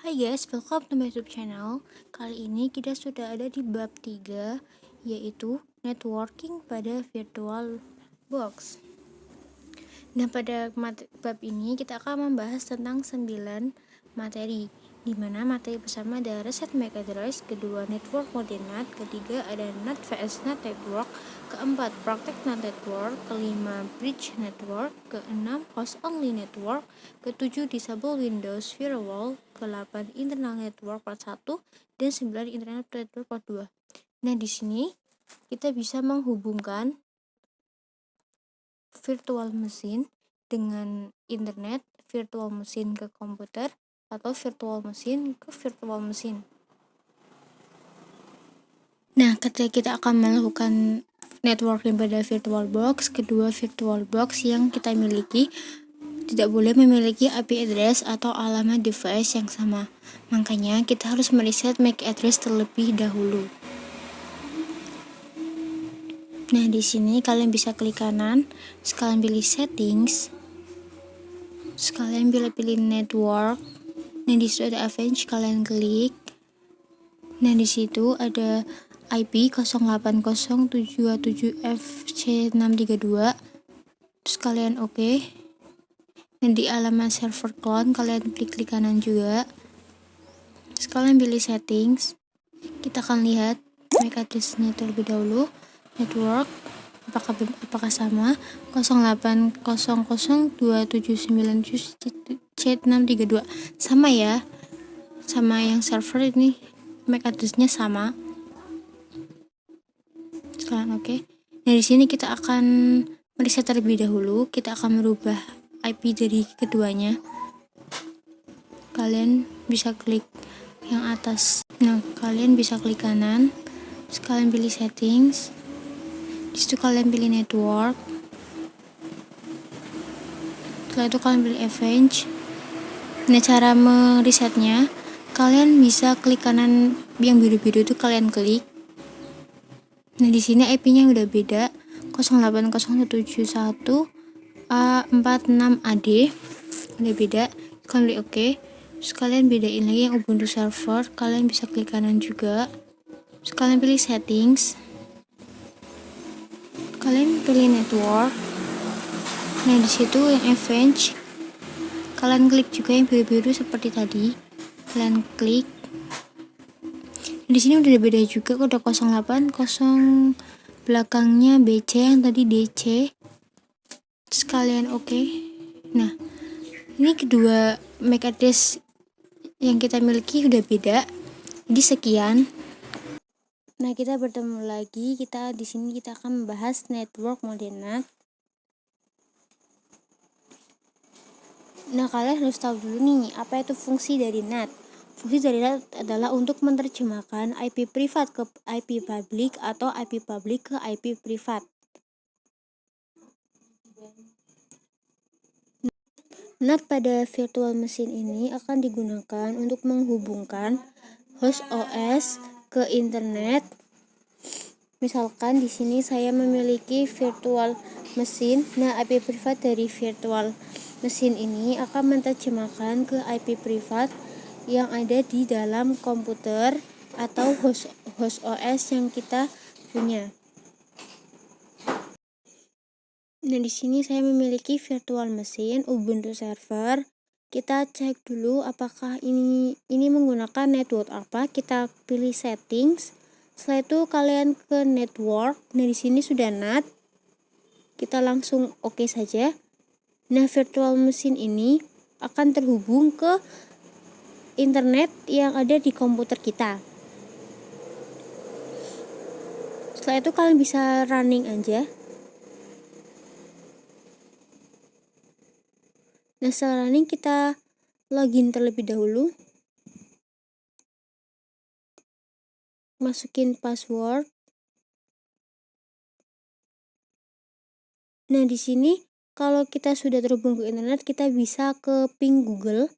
Hai guys, welcome to my YouTube channel. Kali ini kita sudah ada di bab 3, yaitu networking pada virtual box. Nah, pada bab ini kita akan membahas tentang 9 materi, di mana materi pertama ada reset MAC address, kedua network mode NAT, ketiga ada NAT vs NAT network, keempat praktek NAT network, kelima bridge network, keenam host only network, ketujuh disable Windows firewall, ke-8 internal network part 1, dan 9 internal network part 2. Nah, di sini kita bisa menghubungkan virtual mesin dengan internet, virtual mesin ke komputer, atau virtual mesin ke virtual mesin. Nah, ketika kita akan melakukan networking pada virtual box, kedua virtual box yang kita miliki tidak boleh memiliki IP address atau alamat device yang sama. Makanya kita harus mereset MAC address terlebih dahulu. Nah, di sini kalian bisa klik kanan, sekalian pilih settings, sekalian pilih network. Nah, di situ ada Avenge, kalian klik. Nah, di situ ada IP 08027FC632. Terus kalian oke. Dan di alamat server clone kalian klik kanan juga. Terus kalian pilih settings. Kita akan lihat MAC address-nya terlebih dahulu. Network apakah sama 0800279C632 sama ya, sama yang server ini MAC address-nya sama. Sekarang oke. Nah, di sini kita akan mereset terlebih dahulu. Kita akan merubah IP dari keduanya. Kalian bisa klik yang atas. Nah, kalian bisa klik kanan. Terus kalian pilih settings. Di situ kalian pilih network. Setelah itu kalian pilih Avenge. Nah, cara meresetnya, kalian bisa klik kanan yang biru-biru itu kalian klik. Nah, di sini IP-nya udah beda, 08071A46AD. Udah beda. Kalian pilih oke. Terus kalian bedain lagi yang Ubuntu server, kalian bisa klik kanan juga. Terus kalian pilih settings. Kalian pilih network. Nah, di situ yang Avenge, kalian klik juga yang biru-biru seperti tadi. Kalian klik. Di sini udah beda juga, udah 080 belakangnya BC, yang tadi DC. Terus kalian oke. Nah, ini kedua MAC address yang kita miliki udah beda. Jadi sekian. Nah, kita bertemu lagi. Di sini kita akan membahas network mode NAT. Nah, kalian harus tahu dulu nih, apa itu fungsi dari NAT. Fungsi dari NAT adalah untuk menerjemahkan IP privat ke IP publik atau IP publik ke IP privat. NAT pada virtual mesin ini akan digunakan untuk menghubungkan host OS ke internet. Misalkan di sini saya memiliki virtual mesin. Nah, IP privat dari virtual mesin ini akan menerjemahkan ke IP privat yang ada di dalam komputer atau host OS yang kita punya. Nah, di sini saya memiliki virtual mesin Ubuntu server. Kita cek dulu apakah ini menggunakan network apa. Kita pilih settings. Setelah itu kalian ke network. Nah, di sini sudah NAT. Kita langsung oke saja. Nah, virtual mesin ini akan terhubung ke internet yang ada di komputer kita. Setelah itu kalian bisa running aja. Nah, setelah running kita login terlebih dahulu. Masukin password. Nah, di sini kalau kita sudah terhubung ke internet, kita bisa ke ping Google.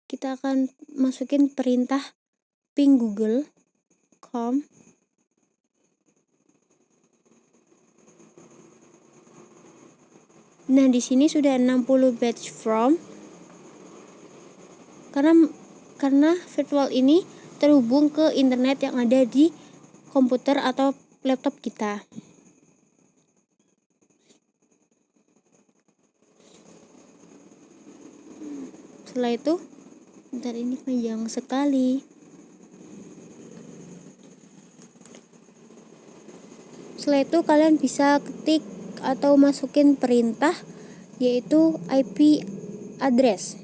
Kita akan masukin perintah ping google.com. Nah, di sini sudah 60 batch from. karena virtual ini terhubung ke internet yang ada di komputer atau laptop kita. Setelah itu, bentar, ini panjang sekali. Setelah itu kalian bisa ketik atau masukin perintah, yaitu IP address.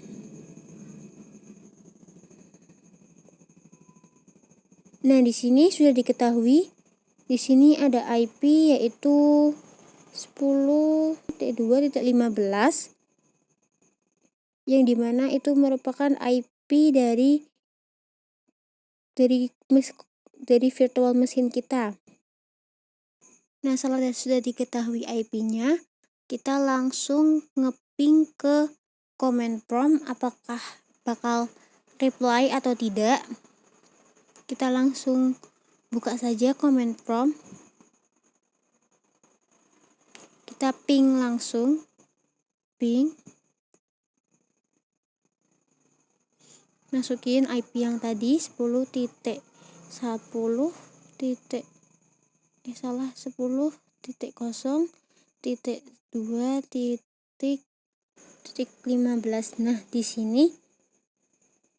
Nah, di sini sudah diketahui, di sini ada IP yaitu 10.2.15, yang dimana itu merupakan IP dari virtual mesin kita. Nah, setelah sudah diketahui IP-nya, kita langsung ngeping ke command prompt apakah bakal reply atau tidak. Kita langsung buka saja command prompt. Kita ping langsung, ping. Masukin IP yang tadi 10.0.2.15. Nah, di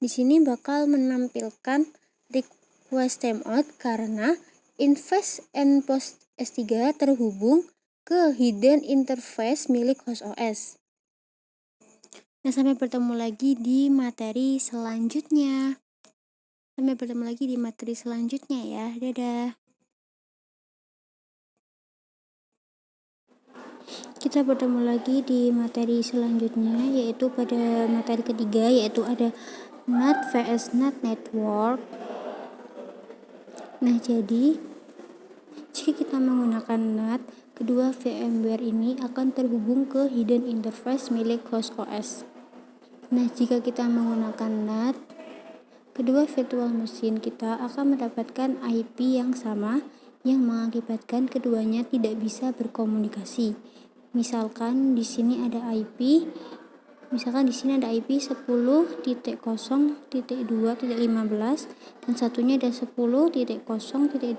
sini bakal menampilkan request timeout karena Invest and Post S3 terhubung ke hidden interface milik host OS. Nah, sampai bertemu lagi di materi selanjutnya. Ya. Dadah. Kita bertemu lagi di materi selanjutnya, yaitu pada materi ketiga, yaitu ada NAT vs NAT network. Nah, jadi jika kita menggunakan NAT, kedua VMware ini akan terhubung ke hidden interface milik host OS. Nah, jika kita menggunakan NAT, kedua virtual mesin kita akan mendapatkan IP yang sama yang mengakibatkan keduanya tidak bisa berkomunikasi. Misalkan di sini ada IP 10.0.2.15 dan satunya ada 10.0.2.15.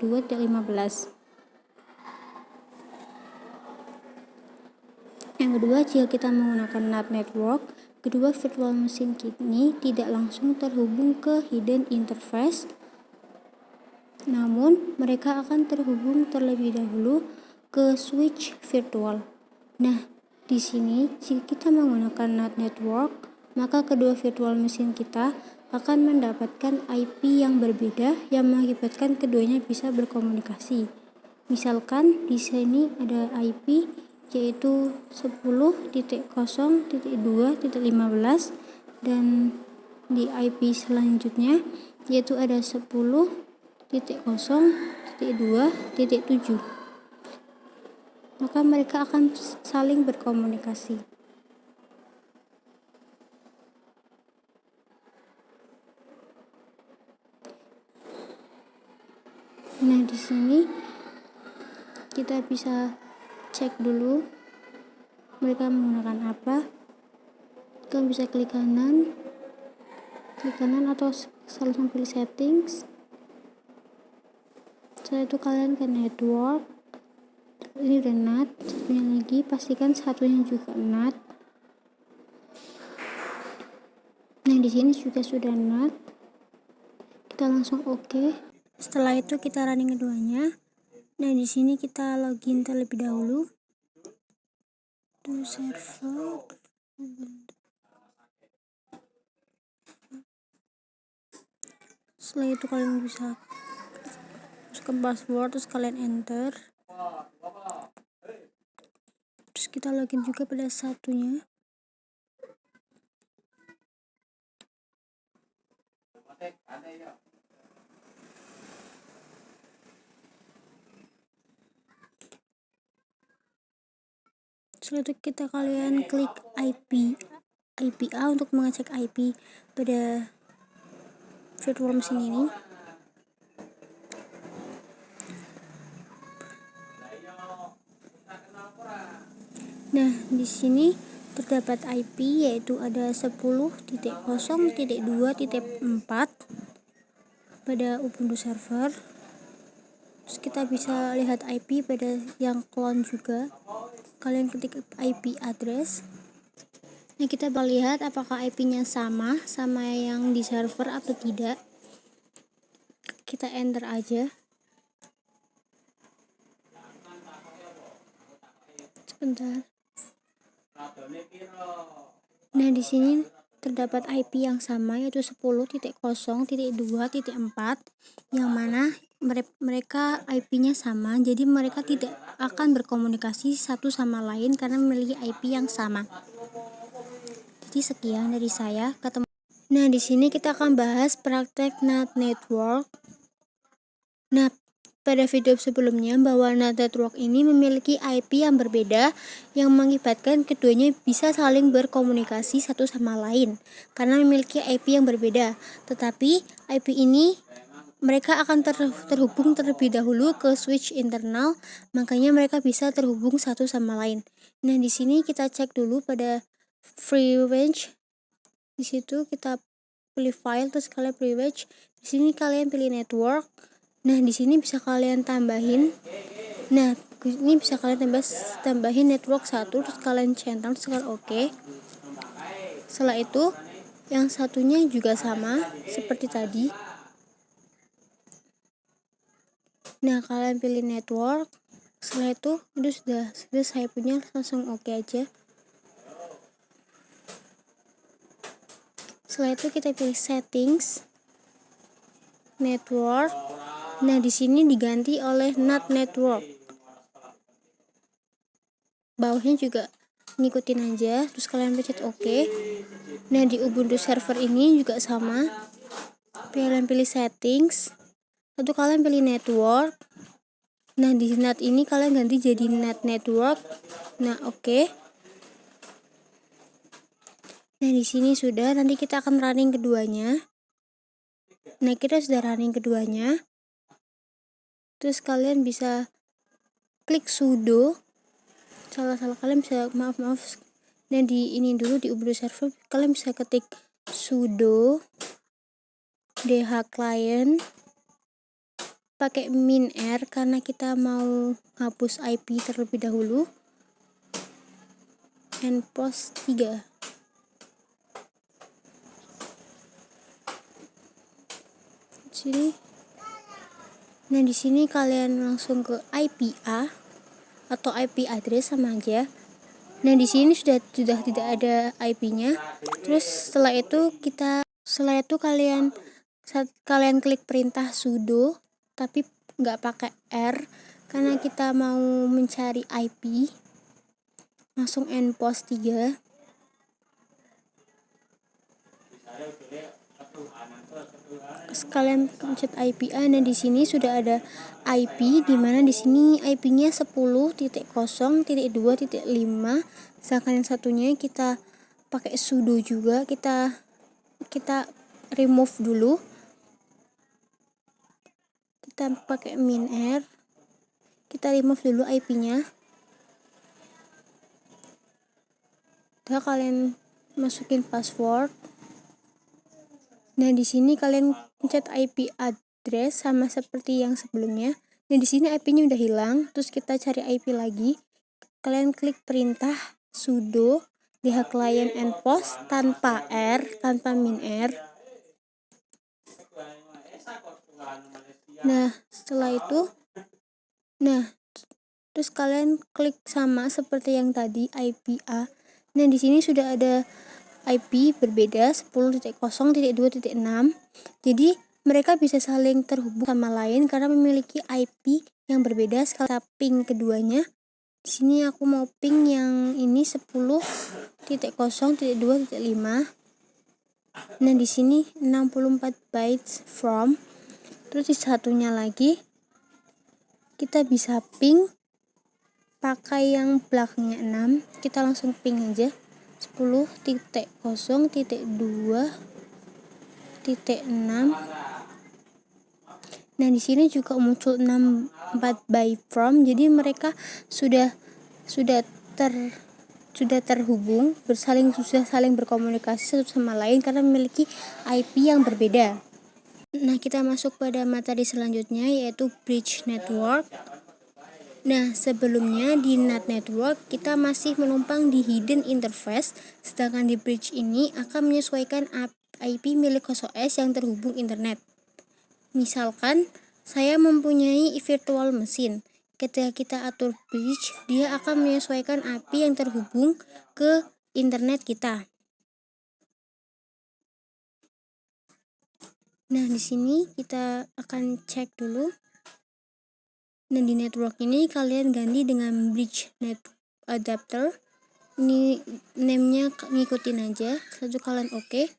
Yang kedua, jika kita menggunakan NAT network, kedua virtual mesin ini tidak langsung terhubung ke hidden interface, namun mereka akan terhubung terlebih dahulu ke switch virtual. Nah, di sini jika kita menggunakan NAT network, maka kedua virtual mesin kita akan mendapatkan IP yang berbeda yang mengakibatkan keduanya bisa berkomunikasi. Misalkan di sini ada IP yaitu 10.0.2.15 dan di IP selanjutnya yaitu ada 10.0.2.7. Maka mereka akan saling berkomunikasi. Nah, di sini kita bisa cek dulu mereka menggunakan apa. Kalian bisa klik kanan atau langsung pilih settings. Setelah itu kalian ke network. Ini udah NAT, satunya lagi pastikan satunya juga NAT. Nah, di sini juga sudah NAT. Kita langsung oke. Setelah itu kita running keduanya. Nah, di sini kita login terlebih dahulu. To server. Setelah itu kalian bisa masukkan password, terus kalian enter. Terus kita login juga pada satunya. Setelah itu kalian klik IPA untuk mengecek IP pada virtual mesin ini. Nah, di sini terdapat IP yaitu ada 10.0.2.4 pada Ubuntu server. Terus kita bisa lihat IP pada yang clone juga. Kalian ketik IP address. Nah, kita bisa lihat apakah IP-nya sama yang di server atau tidak. Kita enter aja. Sebentar. Nah, di sini terdapat IP yang sama yaitu 10.0.2.4 yang mana mereka IP-nya sama, jadi mereka tidak akan berkomunikasi satu sama lain karena memiliki IP yang sama. Jadi sekian dari saya. Nah, di sini kita akan bahas praktek NAT network. Nah, pada video sebelumnya bahwa NAT network ini memiliki IP yang berbeda yang mengakibatkan keduanya bisa saling berkomunikasi satu sama lain karena memiliki IP yang berbeda. Tetapi IP ini mereka akan terhubung terlebih dahulu ke switch internal, makanya mereka bisa terhubung satu sama lain. Nah, di sini kita cek dulu pada free range. Di situ kita pilih file, terus kalian pilih range. Di sini kalian pilih network. Nah, di sini bisa kalian tambahin. Nah, ini bisa kalian tambahin network 1, terus kalian centang, terus kalian oke. Setelah itu, yang satunya juga sama seperti tadi. Nah, kalian pilih network. Setelah itu sudah saya punya, langsung oke aja. Setelah itu kita pilih settings, network. Nah, di sini diganti oleh NAT network. Bawahnya juga ngikutin aja, terus kalian pencet oke. Nah, di Ubuntu server ini juga sama. Kalian pilih settings, lalu kalian pilih network. Nah, di NAT ini kalian ganti jadi NAT network. Nah, oke. Nah, di sini sudah, nanti kita akan running keduanya. Nah, kita sudah running keduanya. Terus kalian bisa klik sudo. Salah kalian bisa maaf. Nah, di ini dulu di Ubuntu server kalian bisa ketik sudo dhclient pakai -r karena kita mau hapus IP terlebih dahulu. Npost 3. Sini. Nah, di sini kalian langsung ke IP A atau IP address sama aja. Nah, di sini sudah tidak ada IP-nya. Terus setelah itu kalian klik perintah sudo tapi nggak pakai R karena kita mau mencari IP. Langsung npost 3. Kalian pencet IP A. Nah, di sini sudah ada IP, di mana di sini IP-nya 10.0.2.5. Sedangkan yang satunya kita pakai sudo juga, kita remove dulu. Kita pakai -r. Kita remove dulu IP-nya. Udah, kalian masukin password. Nah, di sini kalian pencet IP address sama seperti yang sebelumnya. Nah, di sini IP-nya udah hilang, terus kita cari IP lagi. Kalian klik perintah sudo dhclient npost tanpa R, tanpa -r. Nah, setelah itu terus kalian klik sama seperti yang tadi IP A. Nah, di sini sudah ada IP berbeda 10.0.2.6. Jadi mereka bisa saling terhubung sama lain karena memiliki IP yang berbeda. Sekali ping keduanya. Di sini aku mau ping yang ini 10.0.2.5. Nah, di sini 64 bytes from. Terus di satunya lagi kita bisa ping pakai yang belakangnya 6. Kita langsung ping aja 10.0.2.6. Nah, di sini juga muncul 64 byte from, jadi mereka sudah sudah terhubung, sudah saling berkomunikasi satu sama lain karena memiliki IP yang berbeda. Nah, kita masuk pada materi selanjutnya, yaitu bridge network. Nah, sebelumnya di NAT network kita masih menumpang di hidden interface, sedangkan di bridge ini akan menyesuaikan IP milik host OS yang terhubung internet. Misalkan saya mempunyai virtual machine. Ketika kita atur bridge, dia akan menyesuaikan IP yang terhubung ke internet kita. Nah, di sini kita akan cek dulu. Nah, di network ini kalian ganti dengan bridge net adapter. Ini name-nya ngikutin aja. Lalu kalian oke.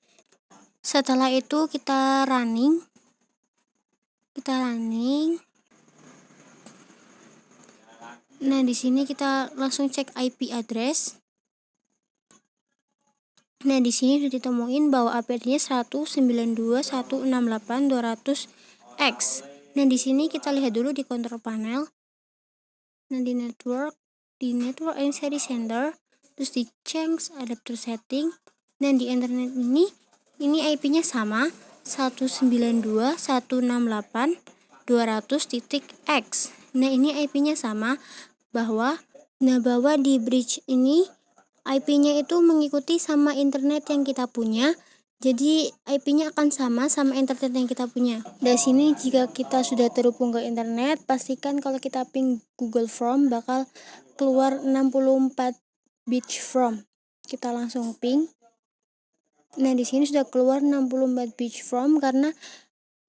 Setelah itu kita running. Nah, di sini kita langsung cek IP address. Nah, di sini sudah ditemuin bahwa IP-nya 192.168.200x. Nah, di sini kita lihat dulu di control panel. Nah, di network and series center, terus di change adapter setting. Nah, di internet ini IP-nya sama, 192.168.200.x. Nah, ini IP-nya sama, bahwa di bridge ini IP-nya itu mengikuti sama internet yang kita punya. Jadi IP-nya akan sama internet yang kita punya. Dari sini jika kita sudah terhubung ke internet, pastikan kalau kita ping Google Form bakal keluar 64 bit from. Kita langsung ping. Nah, di sini sudah keluar 64 bit from karena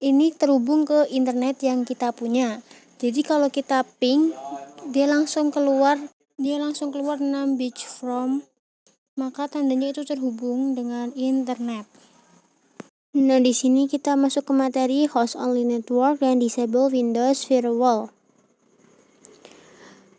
ini terhubung ke internet yang kita punya. Jadi kalau kita ping, dia langsung keluar 6 bit from, maka tandanya itu terhubung dengan internet. Nah, di sini kita masuk ke materi host only network dan disable Windows Firewall.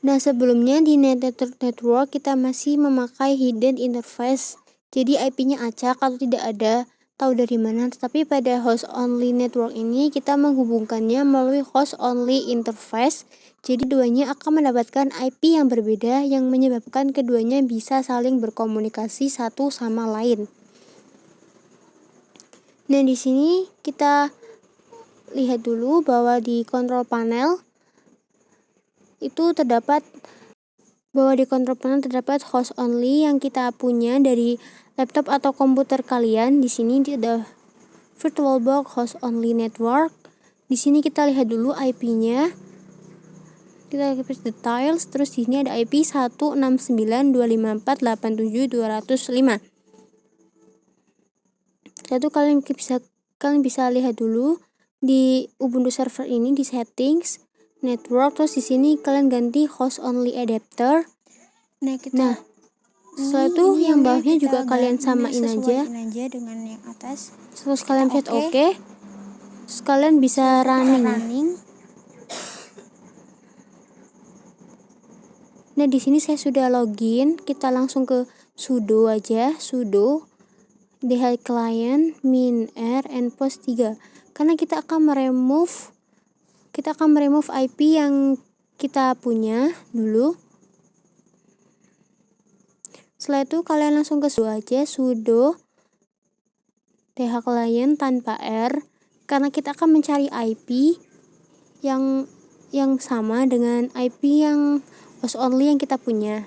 Nah, sebelumnya di network kita masih memakai hidden interface. Jadi IP-nya acak atau tidak ada, tahu dari mana. Tetapi pada host only network ini kita menghubungkannya melalui host only interface. Jadi keduanya akan mendapatkan IP yang berbeda yang menyebabkan keduanya bisa saling berkomunikasi satu sama lain. Nah, di sini kita lihat dulu bahwa di control panel itu terdapat host only yang kita punya dari laptop atau komputer kalian. Di sini ada VirtualBox host only network. Di sini kita lihat dulu IP-nya. Kita klik details, terus di sini ada IP 169.254.87.205. Lalu kalian bisa lihat dulu di Ubuntu server ini di settings network, terus di sini kalian ganti host only adapter. Nah, setelah itu yang bawahnya juga kalian samain aja dengan yang atas. Terus kalian pencet oke. Terus kalian bisa running. Nah, di sini saya sudah login. Kita langsung ke sudo aja, sudo dh client -r and post 3. Karena kita akan meremove IP yang kita punya dulu. Setelah itu kalian langsung ke sudo aja, sudo dh client tanpa r, karena kita akan mencari IP yang sama dengan IP yang host only yang kita punya.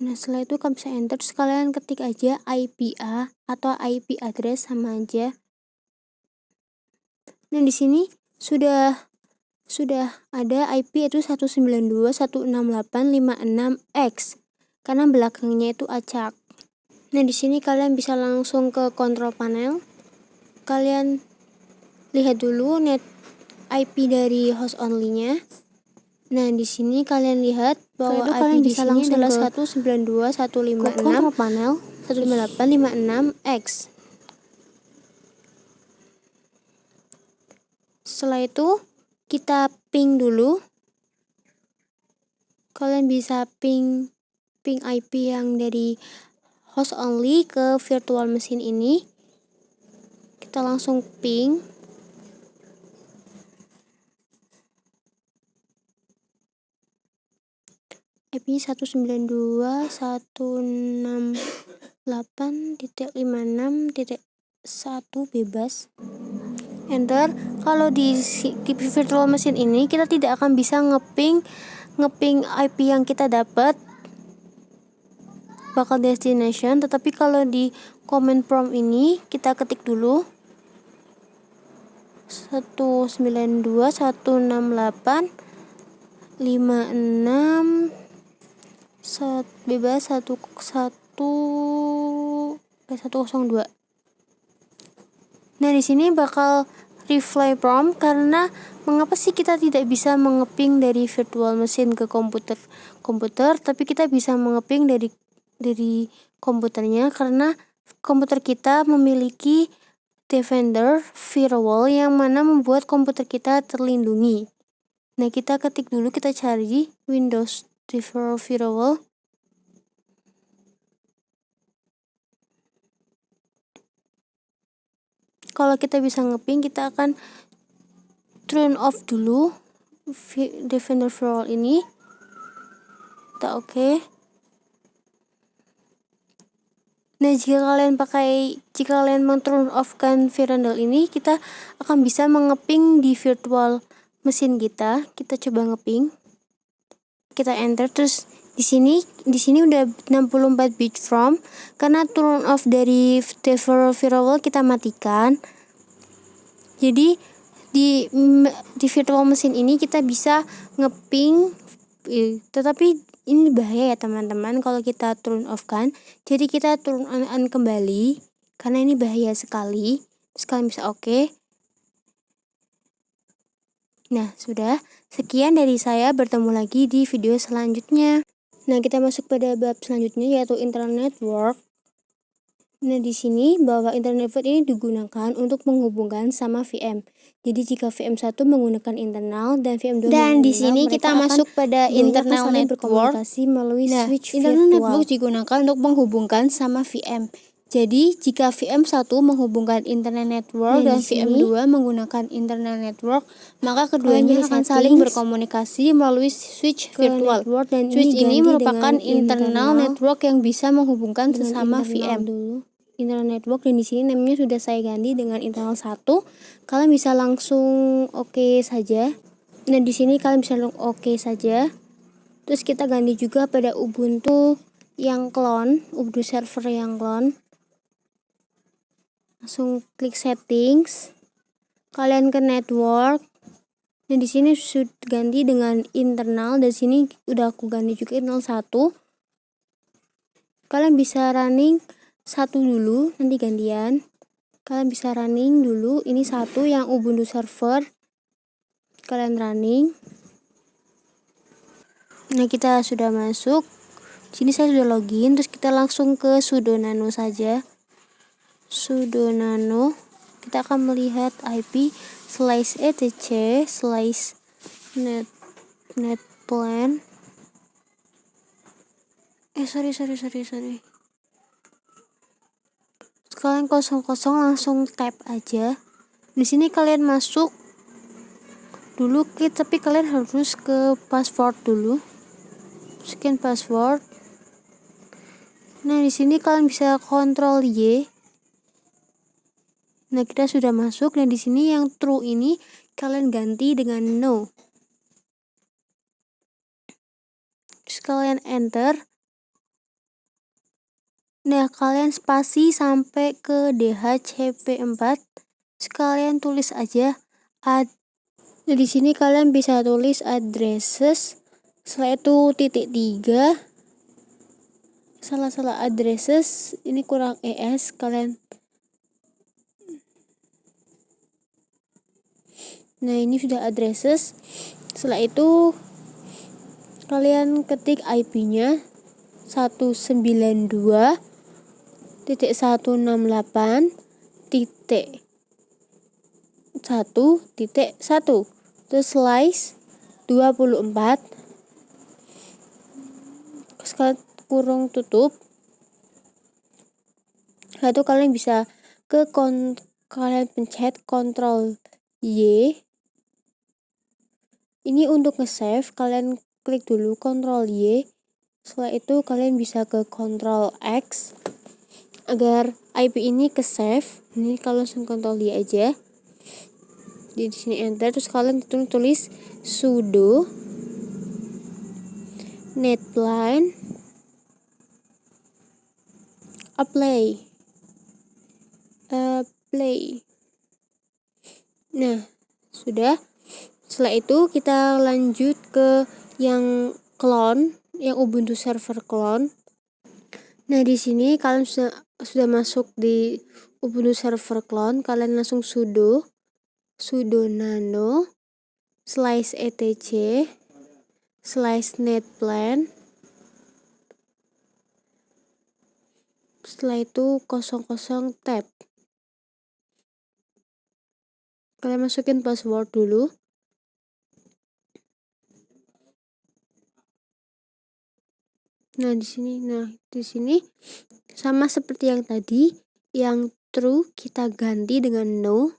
Nah, setelah itu kalian bisa enter, terus kalian ketik aja IP A atau IP address sama aja. Nah, di sini sudah ada IP itu 192.168.56x karena belakangnya itu acak. Nah, di sini kalian bisa langsung ke control panel. Kalian lihat dulu net IP dari host only-nya. Nah, di sini kalian lihat bahwa IP kalian bisa langsung adalah 192.156 control panel 158.56x. Setelah itu kita ping dulu. Kalian bisa ping IP yang dari host only ke virtual machine ini. Kita langsung ping. IP-nya 192.168.56.1 bebas. Enter. Kalau di virtual machine ini kita tidak akan bisa ngeping IP yang kita dapat bakal destination, tetapi kalau di command prompt ini kita ketik dulu 192.168.56 bebas 102. Nah, di sini bakal reply prompt karena mengapa sih kita tidak bisa mengeping dari virtual machine ke komputer, tapi kita bisa mengeping dari komputernya karena komputer kita memiliki Defender firewall yang mana membuat komputer kita terlindungi. Nah, kita ketik dulu, kita cari Windows Defender firewall. Kalau kita bisa ngeping, kita akan turn off dulu Defender firewall ini. Kita oke. Nah, jika kalian men-turn off kan Firewall ini, kita akan bisa mengeping di virtual mesin kita. Kita coba ngeping. Kita enter, terus di sini udah 64 bit from, karena turn off dari Firewall kita matikan. Jadi di virtual mesin ini kita bisa ngeping, tetapi ini bahaya ya teman-teman kalau kita turn off kan. Jadi kita turn on kembali karena ini bahaya sekali. Terus kalian bisa oke. Nah, sudah. Sekian dari saya, bertemu lagi di video selanjutnya. Nah, kita masuk pada bab selanjutnya yaitu internal network. Nah, di sini bahwa internet network ini digunakan untuk menghubungkan sama VM. Jadi jika VM1 menggunakan internal dan VM2 dan di sini kita masuk pada internal network melalui switch internal virtual. network digunakan untuk menghubungkan sama VM. Jadi jika VM1 menghubungkan internet network dan VM2 menggunakan internet network, maka keduanya akan saling berkomunikasi melalui switch virtual. Dan switch ini merupakan internal network yang bisa menghubungkan sesama VM. Internal network, dan di sini namanya sudah saya ganti dengan internal 1. Kalian bisa langsung oke saja. Nah, di sini kalian bisa oke saja. Terus kita ganti juga pada Ubuntu yang clone, Ubuntu server yang clone. Langsung klik settings. Kalian ke network. Nah, di sini sudah ganti dengan internal, dan sini udah aku ganti juga internal 1. Kalian bisa running 1 dulu, nanti gantian. Kalian bisa running dulu ini 1 yang Ubuntu server. Kalian running. Nah, kita sudah masuk. Sini saya sudah login, terus kita langsung ke sudo nano saja. Sudo nano. Kita akan melihat IP /etc/netplan. Sorry. Kalian 00 langsung tap aja. Di sini kalian masuk dulu, tapi kalian harus ke password dulu. Scan password. Nah, di sini kalian bisa kontrol Y. Nah, kita sudah masuk. Nah, di sini yang true ini kalian ganti dengan no. Terus kalian enter. Nah, kalian spasi sampai ke DHCP4. Sekalian tulis aja Nah, di sini kalian bisa tulis addresses. Setelah itu .3. Salah addresses. Ini kurang ES. Kalian. Nah, ini sudah addresses. Setelah itu kalian ketik IP-nya 192.168.1.1 terus slice 24. Sekali kurung tutup. Setelah itu kalian bisa kalian pencet Ctrl Y. Ini untuk nge-save, kalian klik dulu Ctrl Y. Setelah itu kalian bisa ke Ctrl X agar IP ini ke save. Ini kalau langsung Ctrl D aja. Di sini enter, terus kalian tulis sudo netplan apply. Nah, sudah. Setelah itu kita lanjut ke yang clone, yang Ubuntu server clone. Nah, di sini kalian sudah masuk di Ubuntu server clone, kalian langsung sudo nano /etc /netplan. Setelah itu 00 tab. Kalian masukin password dulu. Nah, di sini sama seperti yang tadi, yang true kita ganti dengan no.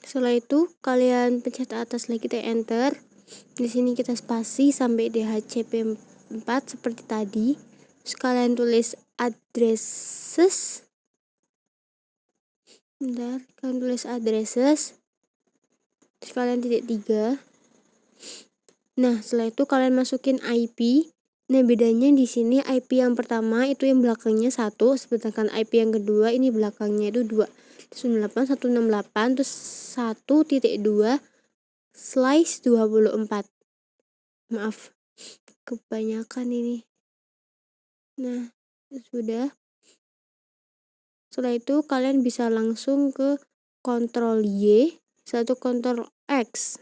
Setelah itu kalian pencet atas lagi, kita enter. Di sini kita spasi sampai DHCP4 seperti tadi. Terus kalian tulis addresses. Kalian tulis addresses. Terus kalian titik 3. Nah, setelah itu kalian masukin IP. Nah, bedanya di sini IP yang pertama itu yang belakangnya 1, sedangkan IP yang kedua ini belakangnya itu 2. 98.168 terus 1.2/24. Maaf, kebanyakan ini. Nah, sudah. Setelah itu kalian bisa langsung ke Ctrl Y, satu Ctrl X.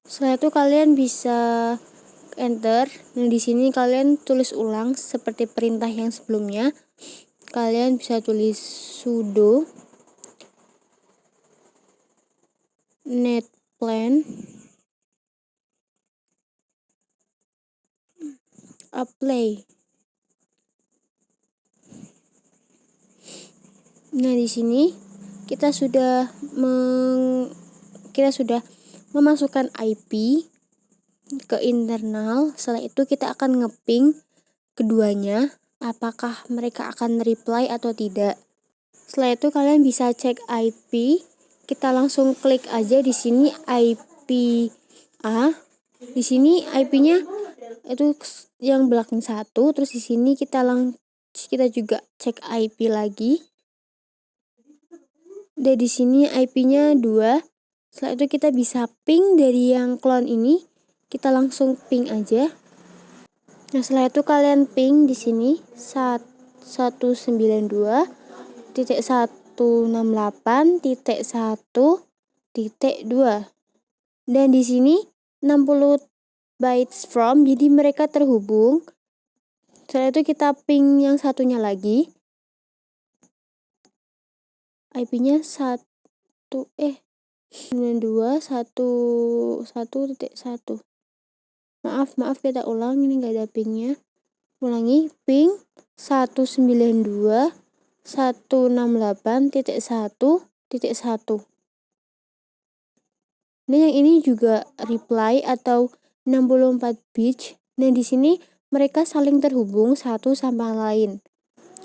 Setelah itu kalian bisa enter. Nah, di sini kalian tulis ulang seperti perintah yang sebelumnya. Kalian bisa tulis sudo netplan apply. Nah, di sini kita sudah memasukkan IP ke internal. Setelah itu kita akan ngeping keduanya, apakah mereka akan reply atau tidak. Setelah itu kalian bisa cek IP. Kita langsung klik aja di sini IP A. Di sini IP-nya itu yang belakang 1, terus di sini kita juga cek IP lagi. Dan di sini IP-nya 2. Setelah itu kita bisa ping dari yang clone ini, kita langsung ping aja. Nah, setelah itu kalian ping di sini 192.168.1.2 dan di sini 60 bytes from, jadi mereka terhubung. Setelah itu kita ping yang satunya lagi. IP-nya 92.1.1. Maaf kita ulang, ini nggak ada pingnya. Ulangi, ping 192.168.1.1. Nah, yang ini juga reply atau 64 bits. Nah, di sini mereka saling terhubung satu sama lain.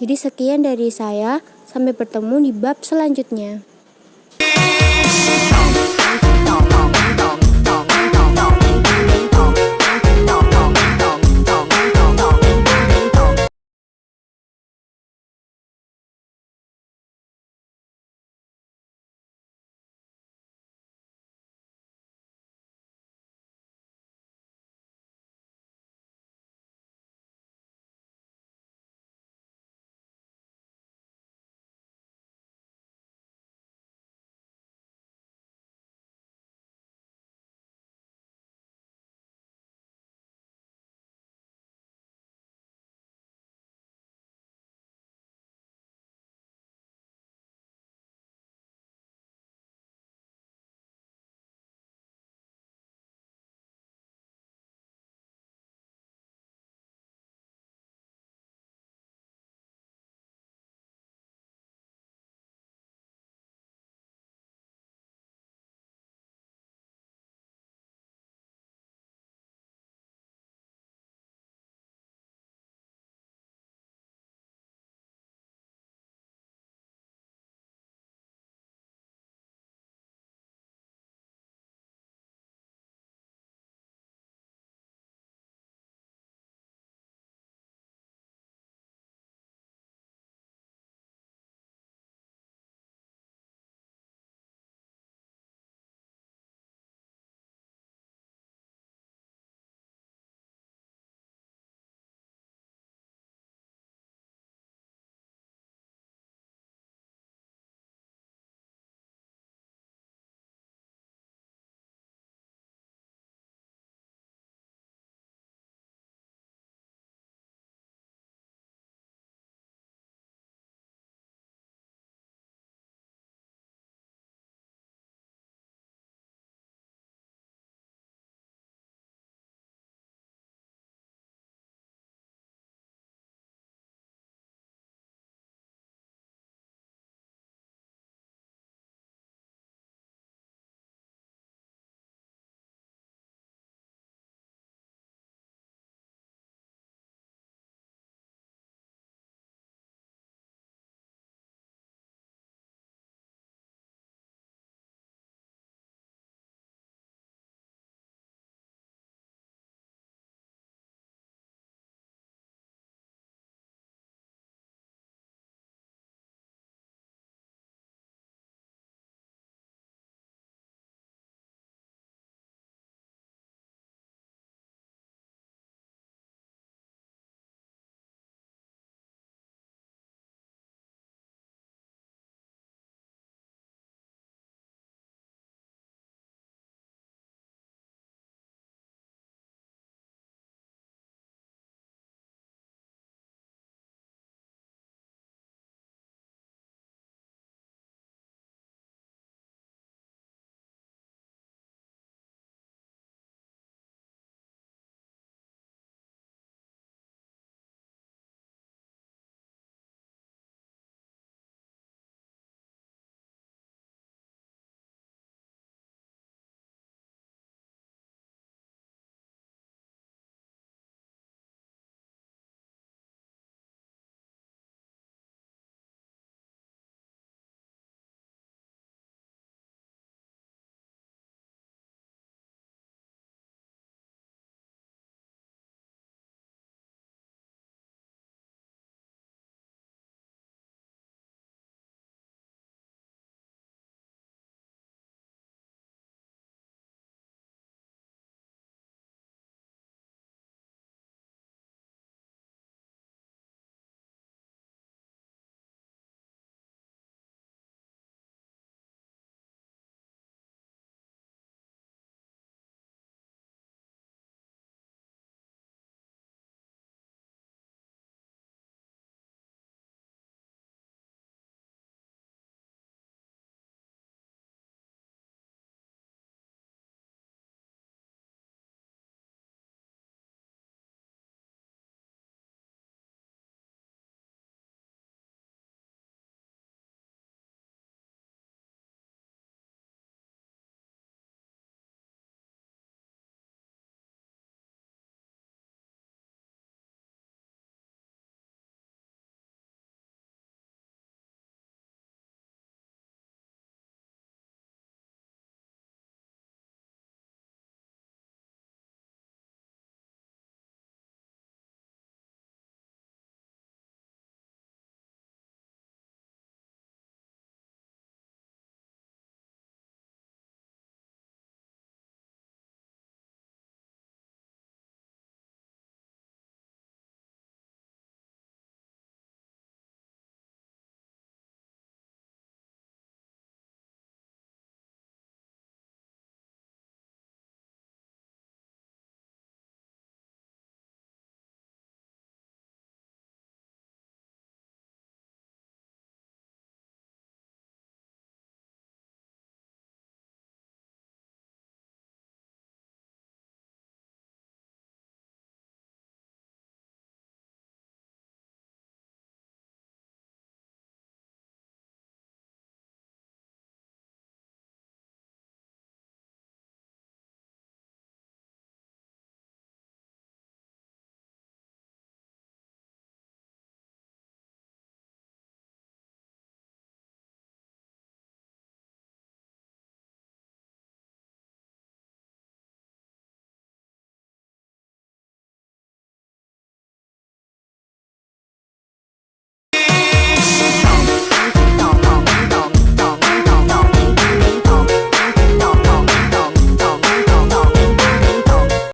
Jadi sekian dari saya, sampai bertemu di bab selanjutnya.